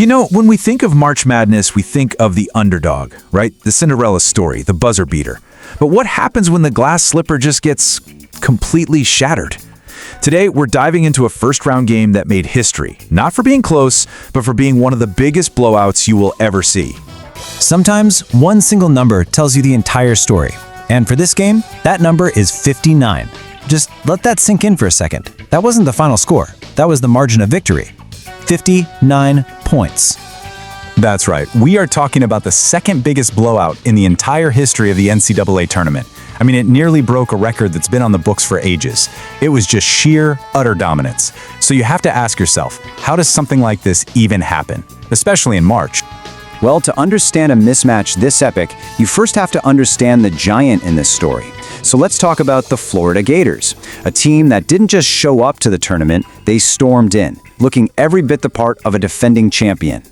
You know, when we think of March Madness, we think of the underdog, right? The Cinderella story, the buzzer beater. But what happens when the glass slipper just gets completely shattered? Today, we're diving into a first-round game that made history, not for being close, but for being one of the biggest blowouts you will ever see. Sometimes one single number tells you the entire story. And for this game, that number is 59. Just let that sink in for a second. That wasn't the final score. That was the margin of victory. 59 points. That's right. We are talking about the second biggest blowout in the entire history of the NCAA tournament. I mean, it nearly broke a record that's been on the books for ages. It was just sheer, utter dominance. So you have to ask yourself, how does something like this even happen? Especially in March. Well, to understand a mismatch this epic, you first have to understand the giant in this story. So let's talk about the Florida Gators, a team that didn't just show up to the tournament, they stormed in, looking every bit the part of a defending champion.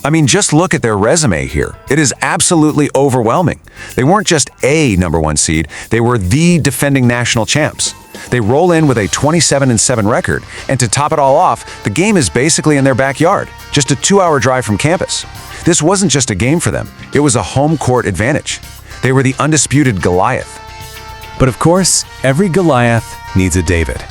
I mean, just look at their resume here. It is absolutely overwhelming. They weren't just a #1 seed, they were the defending national champs. They roll in with a 27-7 record, and to top it all off, the game is basically in their backyard, just a 2-hour drive from campus. This wasn't just a game for them, it was a home court advantage. They were the undisputed Goliath. But of course, every Goliath needs a David.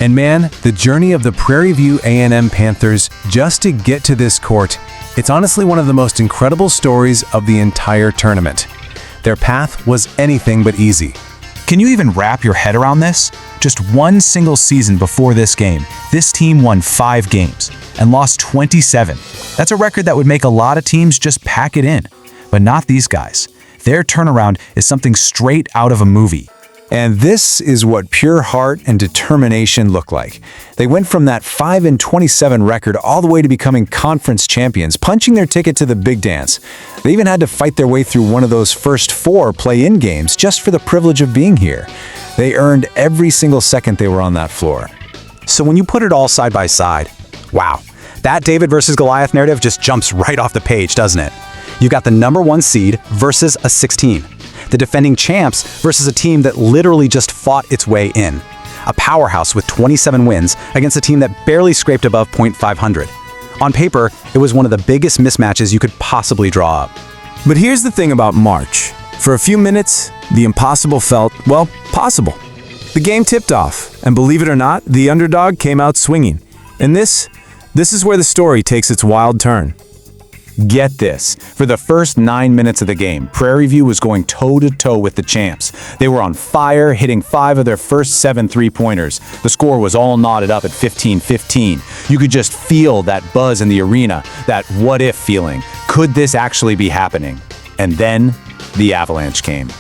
And man, the journey of the Prairie View A&M Panthers just to get to this court, it's honestly one of the most incredible stories of the entire tournament. Their path was anything but easy. Can you even wrap your head around this? Just one single season before this game, this team won 5 games and lost 27. That's a record that would make a lot of teams just pack it in. But not these guys. Their turnaround is something straight out of a movie. And this is what pure heart and determination look like. They went from that 5-27 record all the way to becoming conference champions, punching their ticket to the big dance. They even had to fight their way through one of those first 4 play-in games just for the privilege of being here. They earned every single second they were on that floor. So when you put it all side by side, wow, that David versus Goliath narrative just jumps right off the page, doesn't it? You've got the #1 seed versus a 16. The defending champs versus a team that literally just fought its way in. A powerhouse with 27 wins against a team that barely scraped above .500. On paper, it was one of the biggest mismatches you could possibly draw up. But here's the thing about March. For a few minutes, the impossible felt, well, possible. The game tipped off, and believe it or not, the underdog came out swinging. And this is where the story takes its wild turn. Get this, for the first 9 minutes of the game, Prairie View was going toe-to-toe with the champs. They were on fire, hitting 5 of their first 7 three-pointers. The score was all knotted up at 15-15. You could just feel that buzz in the arena, that what-if feeling. Could this actually be happening? And then, the avalanche came.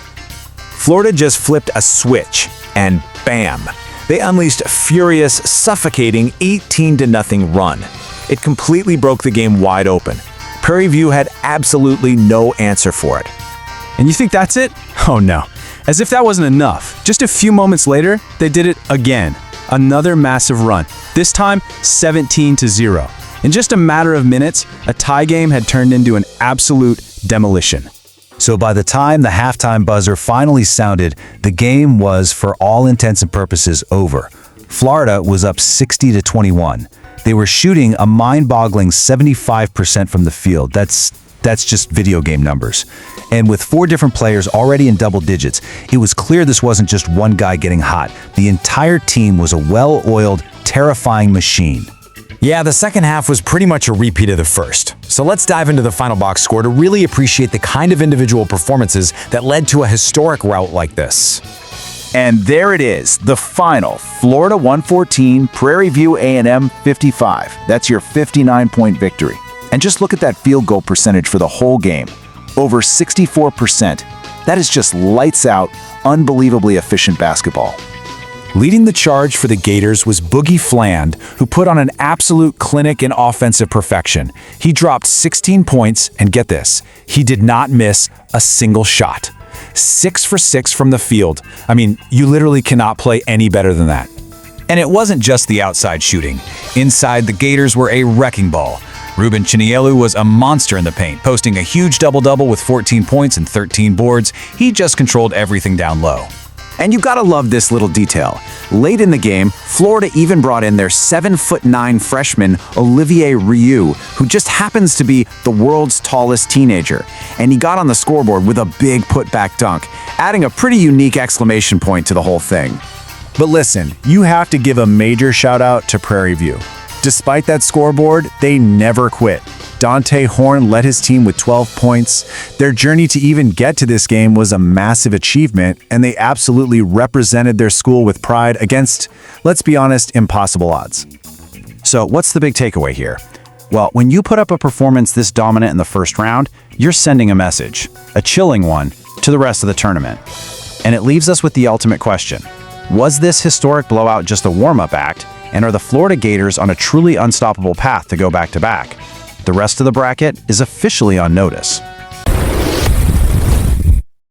Florida just flipped a switch, and bam! They unleashed a furious, suffocating 18-0 run. It completely broke the game wide open. Prairie View had absolutely no answer for it. And you think that's it? Oh no. As if that wasn't enough. Just a few moments later, they did it again. Another massive run. This time, 17-0. In just a matter of minutes, a tie game had turned into an absolute demolition. So by the time the halftime buzzer finally sounded, the game was, for all intents and purposes, over. Florida was up 60-21. They were shooting a mind-boggling 75% from the field. That's just video game numbers. And with 4 different players already in double digits, it was clear this wasn't just one guy getting hot. The entire team was a well-oiled, terrifying machine. Yeah, the second half was pretty much a repeat of the first. So let's dive into the final box score to really appreciate the kind of individual performances that led to a historic rout like this. And there it is, the final, Florida 114, Prairie View A&M 55. That's your 59-point victory. And just look at that field goal percentage for the whole game. Over 64%. That is just lights out, unbelievably efficient basketball. Leading the charge for the Gators was Boogie Fland, who put on an absolute clinic in offensive perfection. He dropped 16 points, and get this, he did not miss a single shot. 6 for 6 from the field. I mean, you literally cannot play any better than that. And it wasn't just the outside shooting. Inside, the Gators were a wrecking ball. Rueben Chinyelu was a monster in the paint, posting a huge double-double with 14 points and 13 boards. He just controlled everything down low. And you gotta love this little detail. Late in the game, Florida even brought in their 7'9" freshman, Olivier Rioux, who just happens to be the world's tallest teenager. And he got on the scoreboard with a big putback dunk, adding a pretty unique exclamation point to the whole thing. But listen, you have to give a major shout out to Prairie View. Despite that scoreboard, they never quit. Dante Horn led his team with 12 points. Their journey to even get to this game was a massive achievement, and they absolutely represented their school with pride against, let's be honest, impossible odds. So what's the big takeaway here? Well, when you put up a performance this dominant in the first round, you're sending a message, a chilling one, to the rest of the tournament. And it leaves us with the ultimate question. Was this historic blowout just a warm-up act, and are the Florida Gators on a truly unstoppable path to go back-to-back? The rest of the bracket is officially on notice.